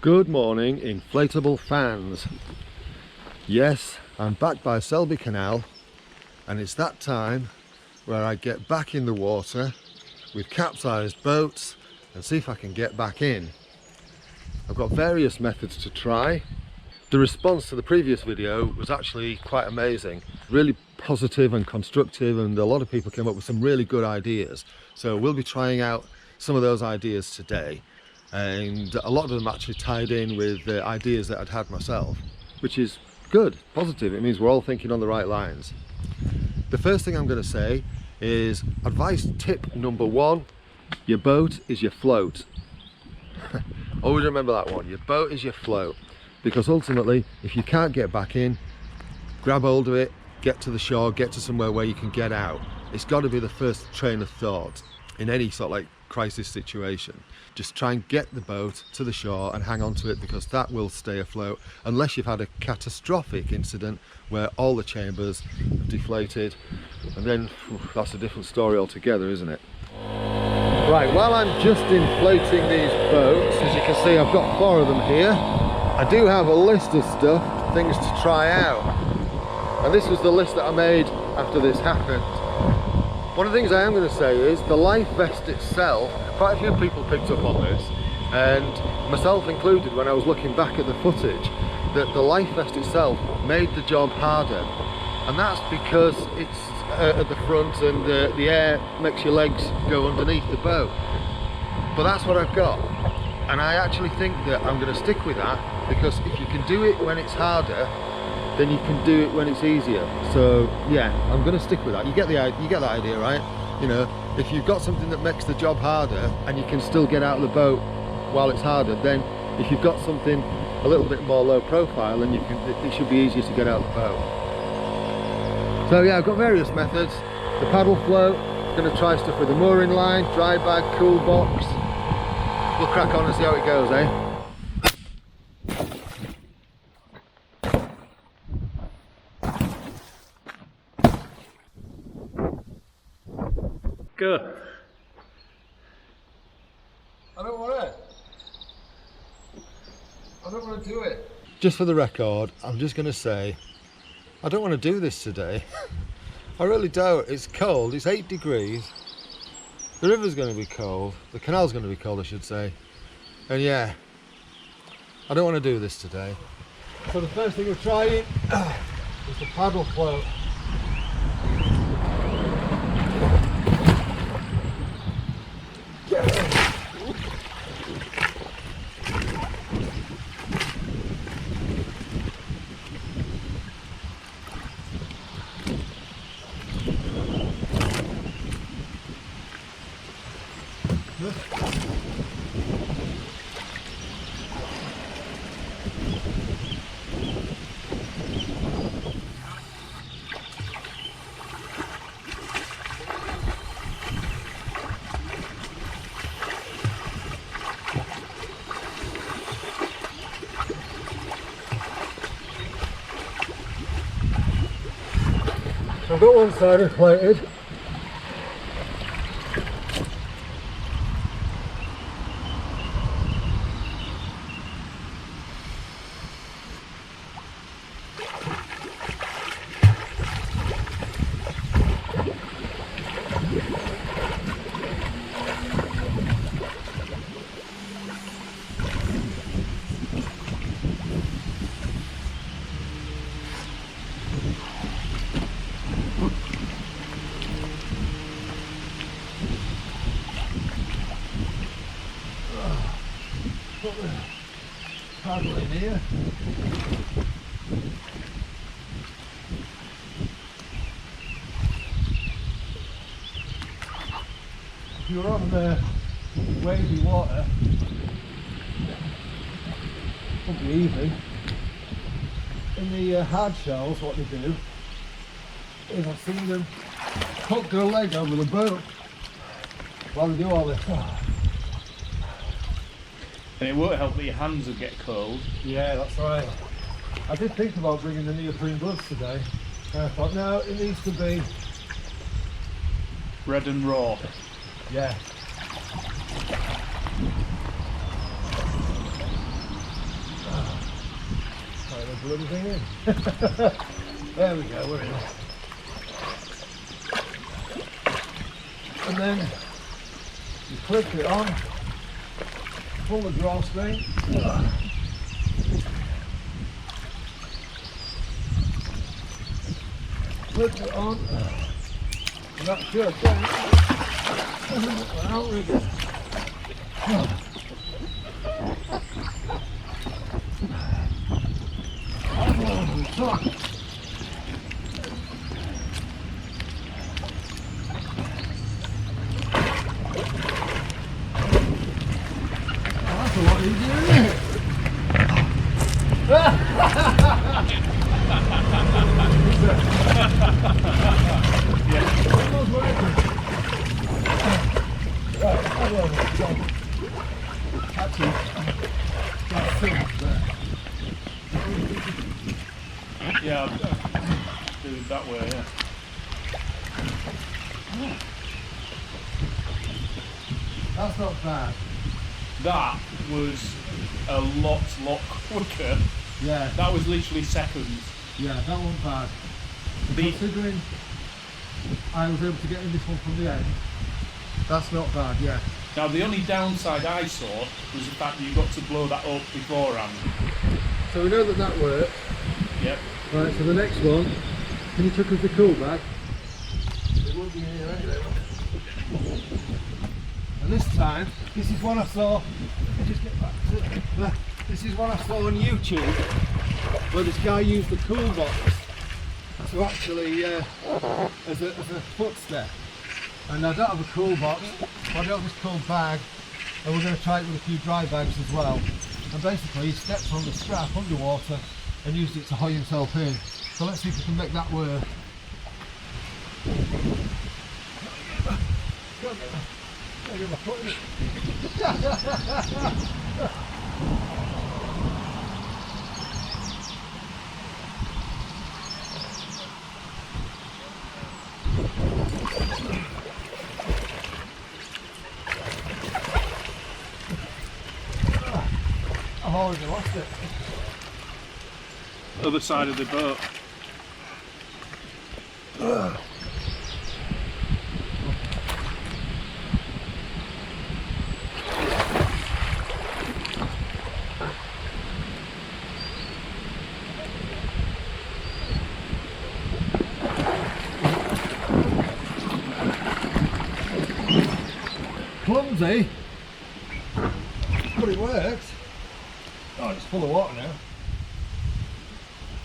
Good morning, inflatable fans. Yes, I'm back by Selby Canal, and it's that time where I get back in the water with capsized boats and see if I can get back in. I've got various methods to try. The response to the previous video was actually quite amazing. Really positive and constructive, and a lot of people came up with some really good ideas. So we'll be trying out some of those ideas today. And a lot of them actually tied in with the ideas that I'd had myself, which is good, positive. It means we're all thinking on the right lines. The first thing I'm going to say is advice tip number one: your boat is your float. Always remember that one. Your boat is your float, because ultimately if you can't get back in, grab hold of it, get to the shore, get to somewhere where you can get out. It's got to be the first train of thought in any sort of like crisis situation. Just try and get the boat to the shore and hang on to it, because that will stay afloat, unless you've had a catastrophic incident where all the chambers have deflated, and then that's a different story altogether, isn't it? Right, while I'm just inflating these boats, as you can see I've got 4 of them here. I do have a list of stuff, things to try out, and this was the list that I made after this happened. One of the things I am going to say is the life vest itself. Quite a few people picked up on this, and myself included when I was looking back at the footage, that the life vest itself made the job harder, and that's because it's at the front and the air makes your legs go underneath the boat. But that's what I've got, and I actually think that I'm going to stick with that, because if you can do it when it's harder, then you can do it when it's easier. So yeah, I'm going to stick with that. You get that idea, right? You know, if you've got something that makes the job harder and you can still get out of the boat while it's harder, then if you've got something a little bit more low profile, then it should be easier to get out of the boat. So yeah, I've got various methods. The paddle float, going to try stuff with the mooring line, dry bag, cool box. We'll crack on and see how it goes, eh? Go. I don't want to do it. Just for the record, I'm just going to say, I don't want to do this today. I really don't. It's cold, it's 8 degrees. The river's going to be cold. The canal's going to be cold, I should say. And yeah, I don't want to do this today. So the first thing we're trying is the paddle float. I've got one side inflated. Put the paddle in here. If you're on the wavy water, it won't be easy. In the hard shells, what they do is I've seen them hook their leg over the boat while they do all this. And it won't help that your hands will get cold. Yeah, that's right. I did think about bringing the neoprene gloves today. And I thought, no, it needs to be Red and raw. Yeah. let the bloody thing in. There we go, we're in. And then you clip it on, pull the drawstring. Clip it on, and that should then out with it. That's a lot easier, isn't it? Actually, that's finished there. Yeah, I'll do it that way, yeah. That's not bad. That was a lot quicker. Yeah, That was literally seconds. yeah, that wasn't bad. The- Considering I was able to get in this one from the end, that's not bad, yeah. Now the only downside I saw was the fact that you got to blow that up beforehand. So we know that that worked. Yep. Right, so the next one, can you chuck us the cool bag? It will be in here anyway. And this time, this is one I saw, let me just get back to it. This is one I saw on YouTube, where this guy used the cool box to actually, as a footstep. And I don't have a cool box, but I got this cool bag, and we're going to try it with a few dry bags as well. And basically he stepped on the strap underwater and used it to hoy himself in. So let's see if we can make that work. Gotta get my foot in it. I've already lost it. Other side of the boat. Clumsy, but it worked. Oh, it's full of water now.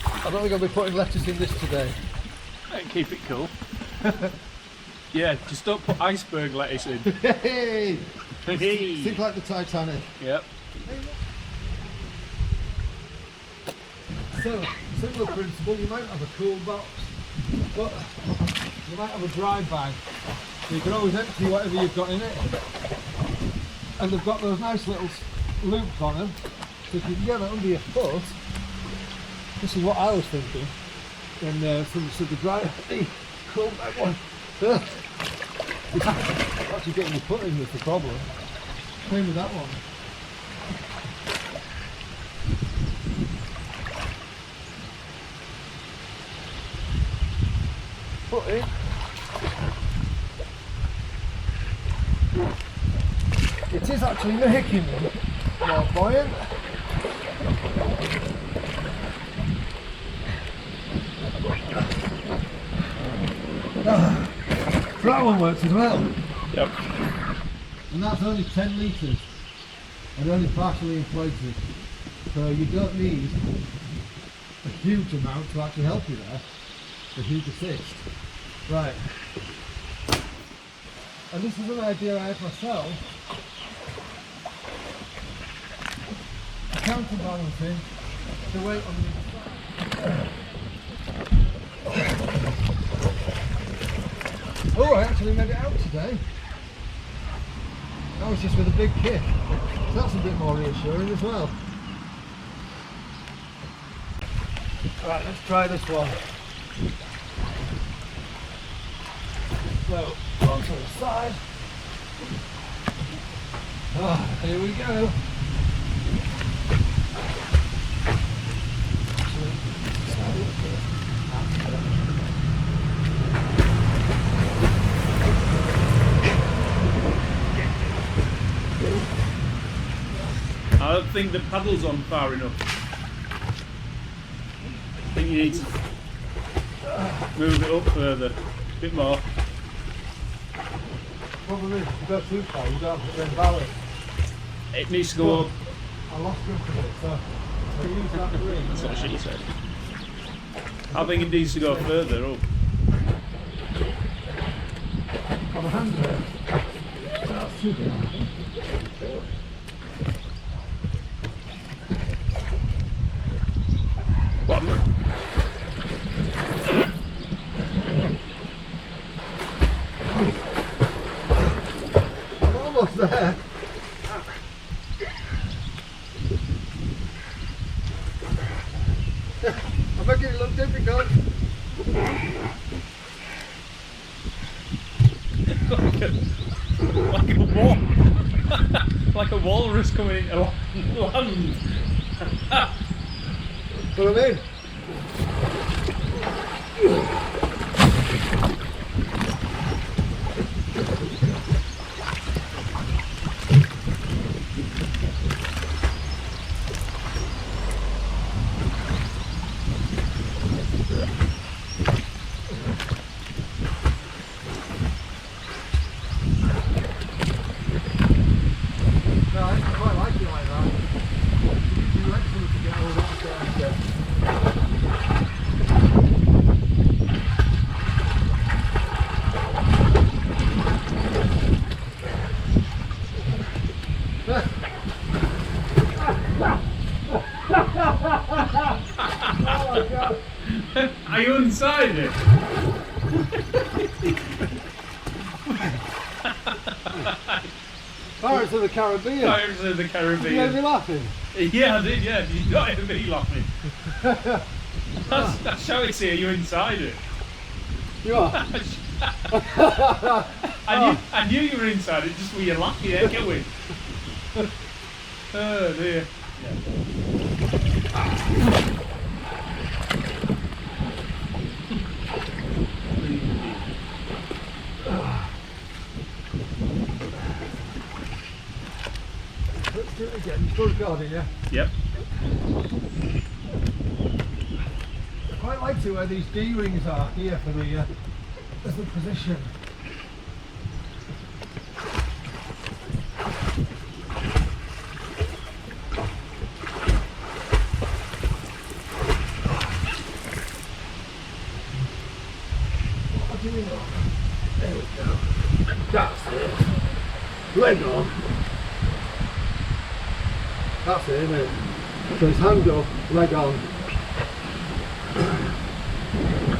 I don't think I'll be putting lettuce in this today. Keep it cool. Yeah, just don't put iceberg lettuce in. Hey! Hey. Think like the Titanic. Yep. So, similar principle, you might have a cool box, but you might have a dry bag. So you can always empty whatever you've got in it. And they've got those nice little loops on them. So if you can get it under your foot, this is what I was thinking. And so the dry, hey, cool bag one. Actually getting your foot in was the problem. Same with that one. Foot in. It is actually making them more buoyant. That one works as well. Yep. And that's only 10 litres and only partially inflated. So you don't need a huge amount to actually help you there. A huge assist. Right. And this is an idea I had myself. Counterbalancing the weight on the Oh, I actually made it out today. That was just with a big kick. So that's a bit more reassuring as well. Right, let's try this one. So, onto the side. Here we go. think the paddle's on far enough. I think you need to move it up further. A bit more. Problem is, if you go too far, you don't have to then balance. It needs to go up. I lost grip of it, so I use that ring. That's what she said. I think it needs to go further up. On the handrail. That's too big. What? I'm almost there. I'm making it look difficult. Like a wall. Like a walrus coming into land. What I mean? No, I quite like it like that. You like someone to get all that sort of stuff. Oh my God. Are you inside it? Pirates of the Caribbean. Pirates of the Did you hear me Caribbean. laughing? Yeah, I did, yeah. Did you not hear me laughing? That's how it's here, you're inside it. You are? I knew you were inside it just with your laughing there, going. Oh dear. Let's do it again. You're still recording, yeah? Yep. I quite like to where these D-rings are here for the as the position. What do we want? There we go. That's it. Leg on. That's it, isn't it? So it's hand up, leg on.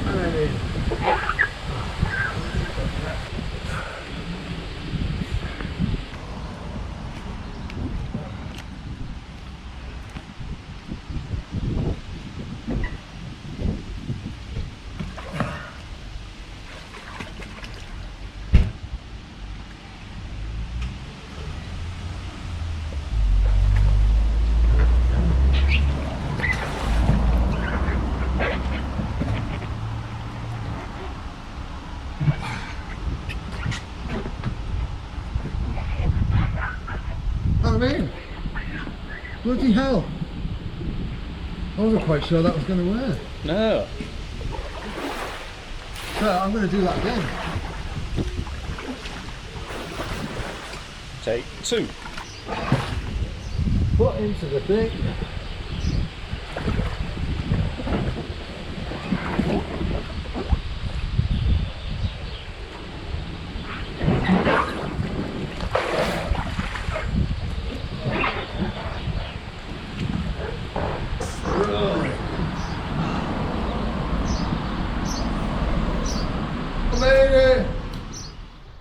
And then in. I mean, bloody hell. I wasn't quite sure that was going to work. No. So I'm going to do that again. Take two. Put into the thing.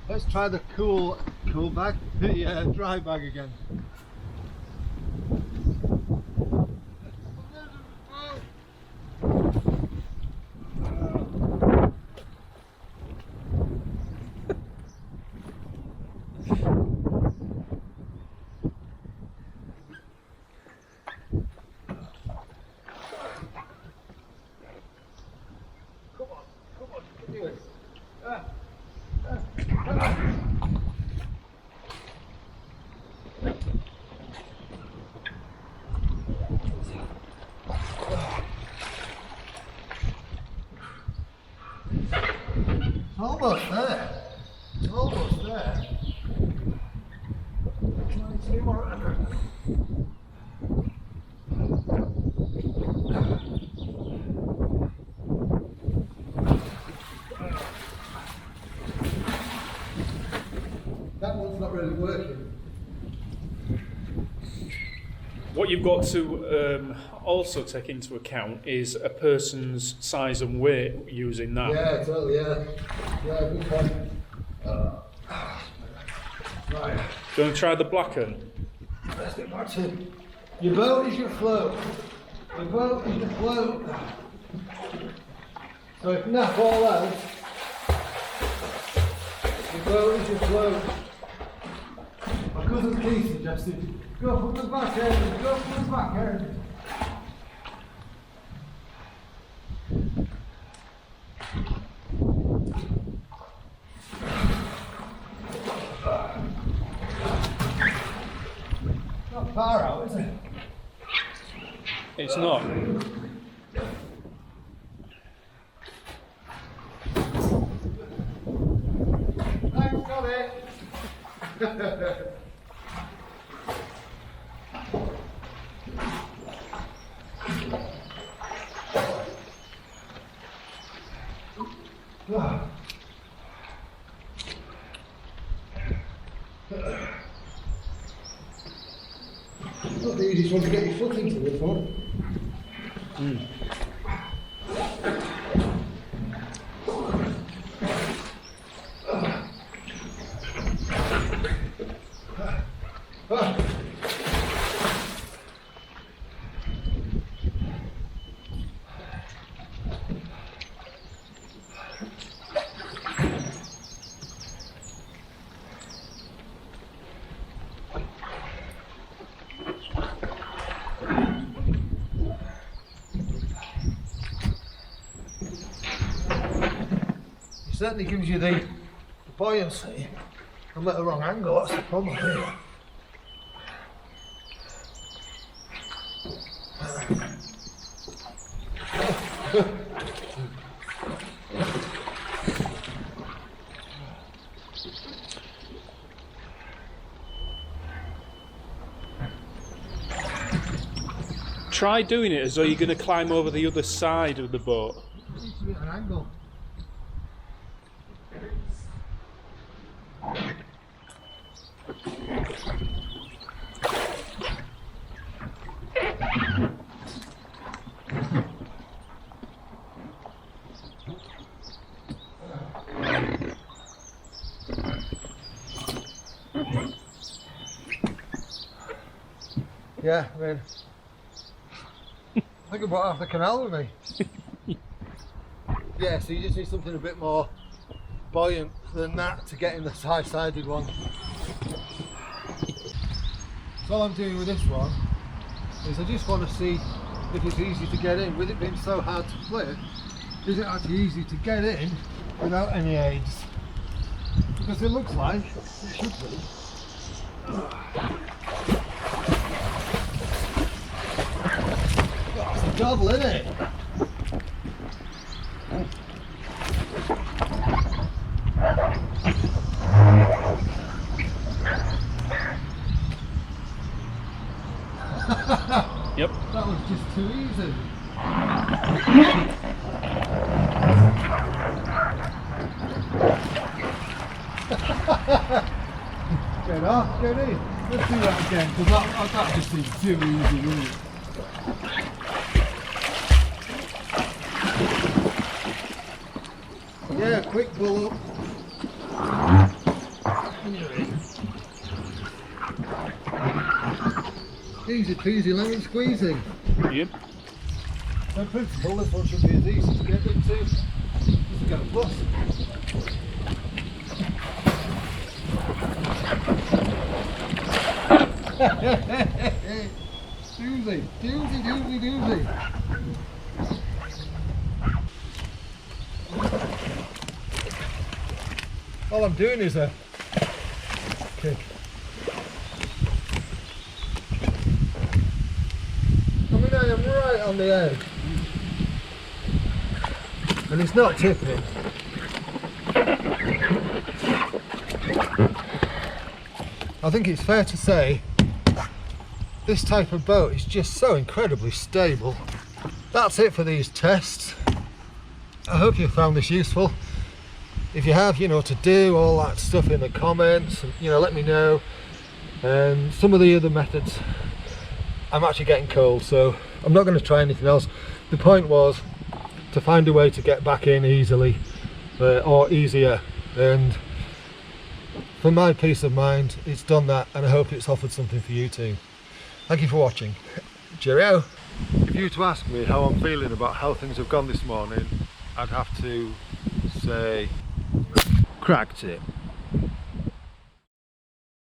Let's try the cool bag, the dry bag again. Come on, you can do it. Almost there. Almost there. 9100. That one's not really working. What you've got to also take into account is a person's size and weight using that. Yeah, totally, yeah. Yeah, good point. Right. Do you want to try the blacken? Let's get back to your boat is your float. Your boat is your float. So if nap all out, your boat is your float. My cousin Keith suggested, go from the back end, go from the back end. Not far out, is it? It's not. I've got it. Not the easiest one to get your foot into this one. It certainly gives you the buoyancy. I'm at the wrong angle, that's the problem here. Try doing it as though you're going to climb over the other side of the boat. It needs to be at an angle. Yeah, I mean, I think I brought half the canal with me. Yeah, so you just need something a bit more buoyant than that to get in this high-sided one. So all I'm doing with this one is I just want to see if it's easy to get in. With it being so hard to flip, is it actually easy to get in without any aids? Because it looks like it should be. Oh, it's a double, isn't it? Yep. That was just too easy. Get off, get in. Let's do that again, because that just seems too easy, really. Yeah, quick pull up. And you're in. Easy peasy lemon squeezing. Yep. In principle, this one should be as easy to get into as to get a bus. Doozy. All I'm doing is a kick. I mean, I am right on the edge. and it's not tipping. I think it's fair to say this type of boat is just so incredibly stable. That's it for these tests. I hope you found this useful. If you have, you know what to do, all that stuff in the comments, and, you know, let me know. Some of the other methods, I'm actually getting cold, so I'm not going to try anything else. The point was to find a way to get back in easily, or easier, and for my peace of mind, it's done that, and I hope it's offered something for you too. Thank you for watching. Cheerio! If you were to ask me how I'm feeling about how things have gone this morning, I'd have to say cracked it.